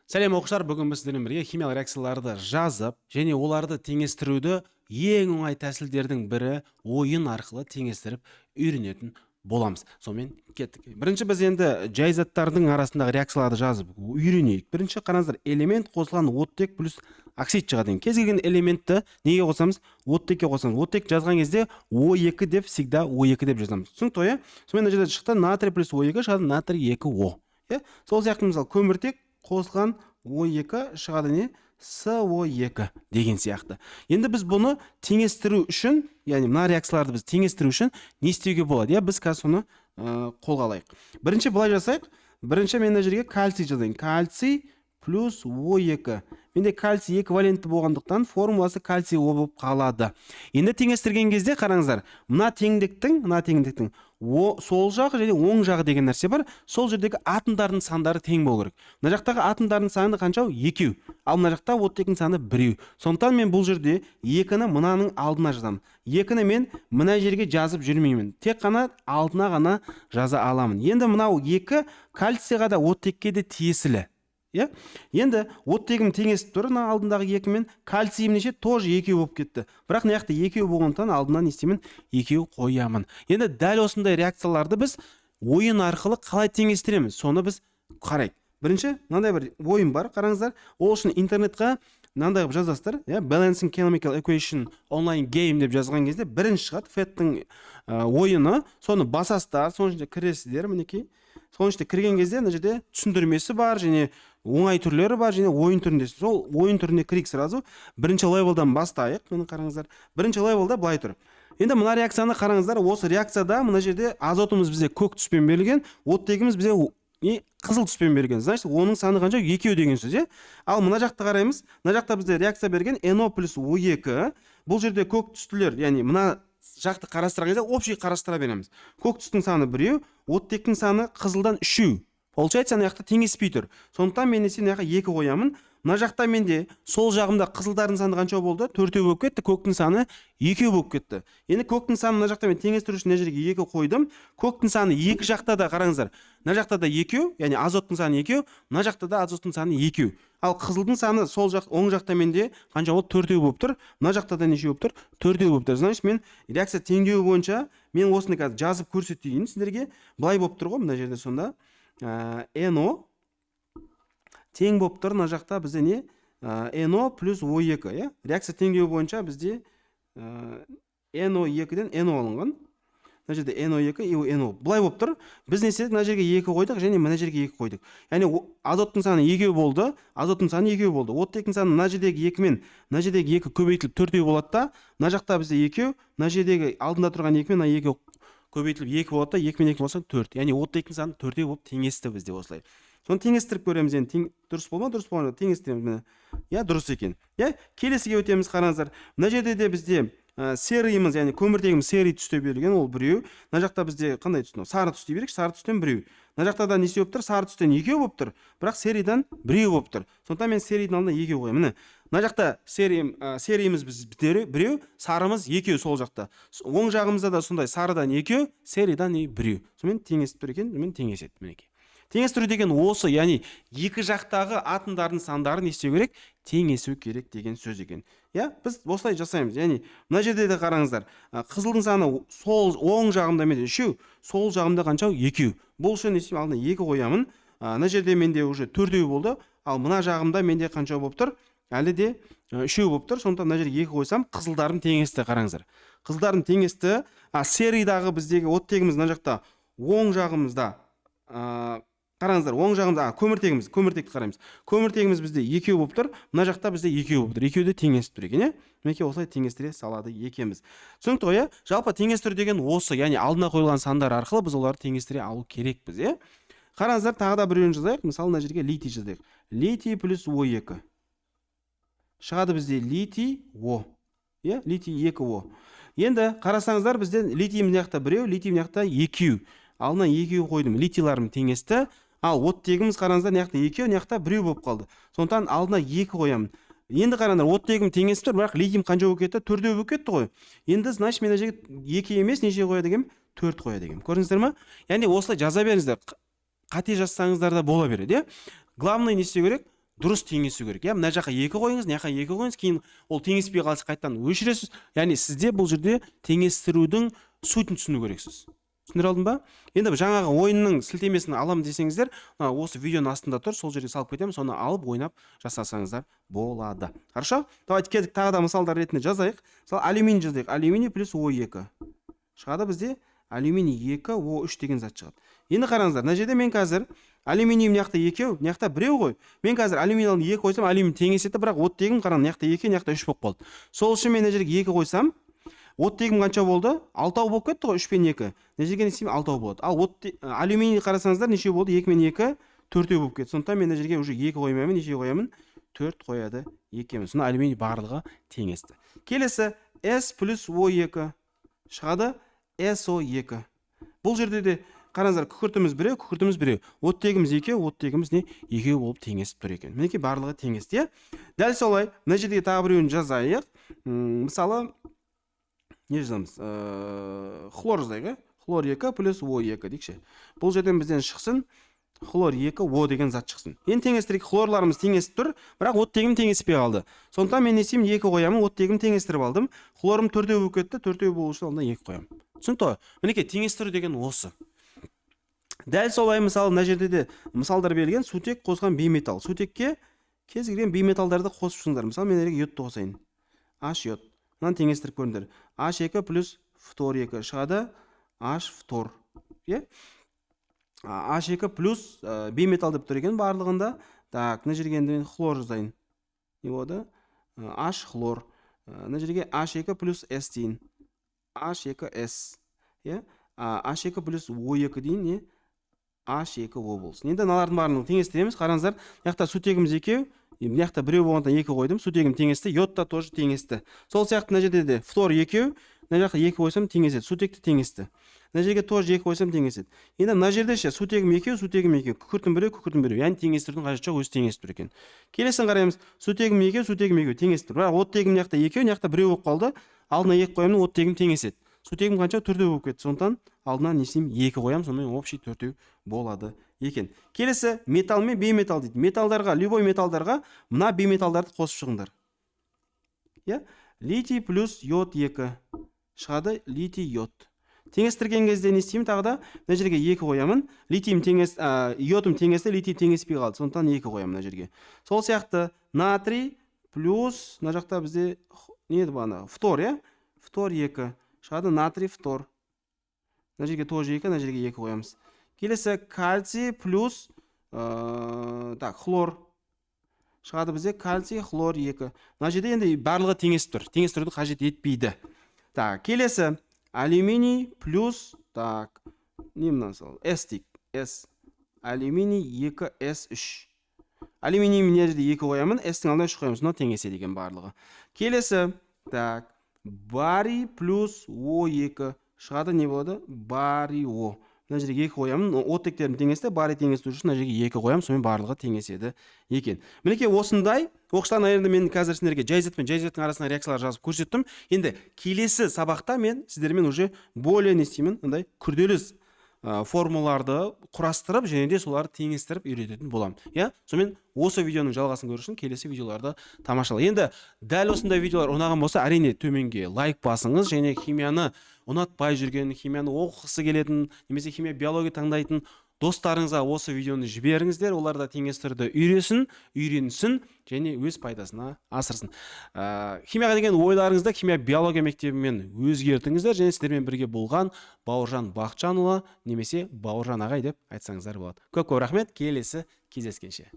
Сәлем оқушылар, бүгін біз сіздермен бірге химиялық реакцияларды жазып, және оларды теңестіруді ең оңай тәсілдердің бірі ойын арқылы теңестіріп үйренетін боламыз. Сонымен кеттік. Бірінші біз енді жай заттардың арасындағы реакцияларды жазып үйренейік. Бірінші қараңыздар, элемент қосылған оттек плюс оксид шығады. Кез келген элементті неге қосамыз? Оттекке қосамыз. Оттек жазған кезде O2 деп всегда O2 деп жазамыз. Түсінікті ғой? Сонымен мына жерде шықты натрий плюс O2 шығады натрий 2O. Сол сияқты мысалы көміртек қосылған O2 шығады не? SO2 деген сияқты. Енді біз бұны теңестіру үшін, яғни мына реакцияларды біз теңестіру үшін не істеуге болады? Біз қазір соны қолға алайық. Бірінші былай жасайық. Бірінші мен мына жерге кальций жазайын. Кальций плюс O2. Менде кальций 2 валентті болғандықтан формуласы кальций О болып қалады. Енді теңестірген кезде қараңыздар, мына теңдіктің сол жағы және оң жағы деген нәрсе бар. Сол жердегі атомдардың сандары тең болу керек. Мына жақтағы атомдардың саны қанша? 2. Ал мына жақта оттектің саны 1. Сондықтан мен бұл жерде 2-ні мынаның алдына жазамын. 2-ні мен мына жерге жазып жүрмеймін. Тек қана алдына ғана жаза аламын. Енді мынау 2 кальцийға да оттекке де тиесілі. Енді оттегім теңесіп тұр, алдындағы 2 мен кальцийім неше? Тоже 2 болып кетті. Бірақ мына жақта 2 болғандықтан алдынан не істеймін? 2 қоямын. Енді дәл осындай реакцияларды біз ойын арқылы қалай теңестіреміз? Соны біз қарайық. Бірінші, мынандай бір ойын бар, қараңыздар. Ол үшін интернетқа мынандай жазасыздар, Balancing Chemical Equation Online Game деп жазған кезде бірінші шығады Феттің ойыны. Соны басасыздар, соның ішінде кіресіздер, мінекей. Соның ішінде кірген кезде мына жерде түсіндірмесі бар, және оңай түрлері бар, және ойын түрінде. Сол ойын түріне кірейік сразу. Бірінші левелдан бастайық. Мені қараңыздар. Бірінші левелда былай тұр. Енді мына реакцияны қараңыздар. Осы реакцияда мына жерде азотымыз бізде көк түспен берілген, оттегіміз бізде қызыл түспен берген. Значит, оның саны қанша? 2 деген сөз, Ал мына жақта қараймыз. Мына жақта бізде реакция берген NO плюс O2. Бұл жерде көк түстілер, яғни мына жақты қарастырған кезде общий қарастыра береміз. Көк түстің саны 1, оттектің саны қызылдан 3. Получается, ана жақта теңеспей тұр. Сондықтан мен мына жаққа 2 қоямын. Мына жақта менде сол жағымда қызылдардың саны қанша болды? 4 болып кетті, көктің саны 2 болып кетті. Енді көктің саны мына жақта мен теңестіру үшін мына жерге 2 қойдым. Көктің саны екі жақта да қараңыздар. Мына жақта да 2, яғни азоттың саны 2, мына жақта да азоттың саны 2. Ал қызылдың саны сол жақ, оң жақта менде қанша болды? 4 болып тұр. Мына жақта да неше болып тұр? 4 болып тұр. Значит, мен реакция теңдеуі бойынша мен осыны қазір жазып көрсетейін сіздерге. Былай болып тұр ғой мына жерде сонда. NO тең болып тұр, мына жақта бізде не? NO плюс O2, Реакция теңдеуі бойынша бізде NO2-ден NO алынған. Мына жерде NO2 и NO. Былай болып тұр. Біз не істедік? Мына жерге 2 қойдық, және мына жерге 2 қойдық. Яғни азоттың саны 2 болды, азоттың саны 2 болды. Оттектің саны мына жердегі 2 мен мына жердегі 2 көбейтіліп 4 болады да, мына жақта бізде 2, мына жердегі алдында тұрған 2 мен мына 2 көбейтіліп 2 болады да, 2 мен 2 болса 4. Яғни оттектің саны 4 болып теңесті бізде осылай. Соны теңестіріп көреміз. Енді дұрыс болма, дұрыс болма, теңестіреміз. Дұрыс екен. Келесіге өтеміз, қараңыздар. Мына жерде де бізде серийіміз, яғни көміртегіміз серий түсте берілген, ол 1. Мына жақта бізде қандай түс? Сары түсте берейік, сары түстен 1. Мына жақта да неше болып тұр? Сары түстен 2 болып тұр. Бірақ серийдан 1 болып тұр. Сондықтан мен серийдің алдына 2 қоямын. Міне. Мына жақта серийіміз біз 1, сарымыз 2 сол жақта. Оң жағымызда да сондай сарыдан 2, серийдан 1. Сонымен теңесіп тұр екен, мен теңеседі мінекей. Теңестіру деген осы, яғни екі жақтағы атомдардың сандарын не істеу керек? Теңесу керек деген сөз екен. Біз осылай жасаймыз. Яғни мына жерде де қараңыздар. Қызылдың саны сол оң жағымда менде 3, сол жағымда қанша? 2. Бұл үшін не істеймін? Алдына 2 қоямын. Мына жерде менде уже 4 болды. Ал мына жағымда менде қанша болып тұр? Әлі де 3 болып тұр. Сондықтан мына жерге 2 қойсам, қызылдарын теңесті, қараңыздар. Қызылдарын теңесті. Серийдағы біздегі оттегіміз мына жақта оң жағымызда қараңыздар, оң жағымызда көміртекті қараймыз. Көміртегіміз бізде 2 болып тұр, мына жақта бізде 2 болып тұр. Екеуді теңестіріп тұр екен, Мінекей осылай теңестіре салады екенбіз. Түсінікті ғой, Жалпы теңестіру деген осы, яғни алдына қойылған сандар арқылы біз оларды теңестіре алу керекпіз, Қараңыздар, тағы да біреуін жазайық. Мысалы, мына жерге литий жазайық. Литий плюс O2. Шығады бізде литий O. Литий 2O. Енді қарасаңыздар, бізде литийім мына жақта 1, литийім мына жақта 2. Алдына 2 қойдым. Литийларым теңесті. Ал оттегіміз қараңыздар, мына жақта 2, мына жақта 1 болып қалды. Сондықтан алдына 2 қоямын. Енді қараңдар, оттегім теңесіп тұр, бірақ литиym қанша болып кетті? 4 болып кетті ғой. Енді значит мен мына жерге 2 емес, неше қояды екенмін? 4 қояды екенмін. Көрдіңіздер ме? Яғни осылай жаза беріңіздер. Қате жазсаңыздар да бола береді, Главное не істеу керек? дұрыс теңесу керек. Иә, мына жаққа 2 қойыңыз, мына жаққа 2 қойыңыз, кейін ол теңеспей қалса қайтадан өшіресіз. Яғни сізде бұл жерде теңестірудің сутін түсіну керексіз. Түсіндіре алдым ба? Енді жаңағы ойынның сілтемесін алам десеңіздер, осы видеоның астында тұр, сол жерге салып кетемін, соны алып ойнап жасасаңыздар болады. Хорошо? Давайте келдік, тағы да мысалдар ретінде жазайық. Мысалы, алюминий жазайық. Алюминий плюс О2. Шығады бізде алюминий 2, О3 деген зат шығады. Енді қараңыздар, мына жерде мен қазір алюминий мына жақта 2, мына жақта 1 ғой. Мен қазір алюминийді 2 қойсам, алюминий теңеседі, бірақ оттегім қараң, мына жақта 2, мына жақта 3 болып қалды. Сол үшін мен мына жерге 2 қойсам, оттегім қанша болды? 6 болып кетті ғой, 3 пен 2. Мына жерге не істеймін? 6 болады. Ал алюминий қарасаңыздар, неше болды? 2 мен 2, 4 болып кетті. Сондықтан мен мына жерге уже 2 қоймаймын, неше қоямын? 4 қояды екенмін. Сонда алюминий барлығы теңесті. Келесі S плюс O2 шығады SO2. Бұл жерде де қараңыздар, күкіртіміз 1, күкіртіміз 1. Оттегіміз 2, оттегіміз не? 2 болып теңесіп тұр екен. Мінекей барлығы теңесті, иә? Дәл солай, мына жердегі тағы біреуін жазайық. Мысалы, не жазамыз? Хлор жазайық, хлор 2 плюс O2 дейікші. Бұл жерден бізден шықсын хлор 2 О деген зат шықсын. Енді теңестірейік, хлорларымыз теңесіп тұр, бірақ оттегім теңеспей қалды. Сондықтан мен не істеймін? 2 қоямын, оттегім теңестіріп алдым. Хлорым 4 болып кетті, 4 болу үшін алдына 2 қоямын. Түсінікті? Мінекей теңестіру деген осы. Дәл солай, мысалы, мына жерде де мысалдар берілген, сутек қосқан бейметалл. Сутекке кез келген бейметалдарды қосып шығыңдар. Мысалы, мен йодты қосайын. H йод. Мынаны теңестіріп көріңдер. H2 плюс фтор 2 шығады H фтор. H2 плюс бейметалл деп тұр екен барлығында. Так, мына жерге енді хлор жазайын. Не болады? H хлор. Мына жерге H2 плюс S дейін. H2S. H2 плюс O2 дейін, H2O болсын. Енді мыналардың барлығын теңестіреміз. Қараңыздар, мына жақта сутегіміз 2, мына жақта 1 болғанда 2 қойдым. Сутегім теңесті, йод та тоже теңесті. Сол сияқты мына жерде де фтор 2, мына жақта 2 қойсам теңеседі. Сутекті теңесті. Мына жерге тоже 2 қойсам теңеседі. Енді мына жерде ше сутегім 2, сутегім 2, күкіртім 1, күкіртім 1. Яғни теңестірудің қажеті жоқ, өзі теңесіп тұр екен. Келесін қараймыз. Сутегім 2, сутегім 2 теңесіп тұр. Бірақ оттегім мына жақта 2, мына жақта 1 болып қалды. Алдына 2 қоямын, оттегім теңеседі. Сутегім қанша? 4 болып кетті. Сондықтан алдына не істеймін? 2 қоямын, сонымен общий 4 болады екен. Келесі металл мен бейметалл дейді. Металдарға, любой металдарға мына бейметалдарды қосып шығыңдар. Литий плюс йод 2 шығады литий йод. Теңестірген кезде не істеймін? Тағы да мына жерге 2 қоямын. Литиym йодым теңесті, литий теңеспей қалды. Сондықтан 2 қоямын мына жерге. Сол сияқты натрий плюс мына жақта бізде не еді бана? Фтор, фтор 2 шығады натрий фтор. Мына жерге тоже 2, мына жерге 2 қоямыз. Келесі кальций плюс хлор. Шығады бізде кальций хлор 2. Мына жерде енді барлығы теңесіп тұр. Теңестіруді қажет етпейді. Келесі алюминий плюс не мысалы S дейік. S. Алюминий 2S3. Алюминий мына жерде 2 қоямын, S-тің алдына 3 қоямыз. Мына теңесе деген барлығы. Келесі барий плюс O2 шығады не болады? Барий О. Мына жерге 2 қоямын. Оттектерім теңесті, барий теңестіру үшін мына жерге 2 қоямын, сонымен барлығы теңеседі екен. Мінекей осындай оқыштан айырында мен қазір сіздерге жайзат пен жайзаттың арасында реакциялар жазып көрсеттім. Енді келесі сабақта мен сіздермен уже более не істеймін, мындай күрделі формулаларды құрастырып, және де соларды теңестіріп үйрететін боламын. Сонымен осы видеоның жалғасын көру үшін келесі видеоларды тамашала. Енді дәл осындай видеолар ұнаған болса, әрине төменге лайк басыңыз, және химияны ұнатпай жүрген, химияны оқығысы келетін, немесе химия биология таңдайтын достарыңызға осы видеоны жіберіңіздер, олар да теңестіруді үйренсін, және өз пайдасына асырсын. Химияға деген ойларыңызды химия биология мектебімен өзгертіңіздер, және сіздермен бірге болған Бауыржан Бақытжанұлы немесе Бауыржан ағай деп айтсаңыздар болады. Көп рахмет, келесі кездескенше.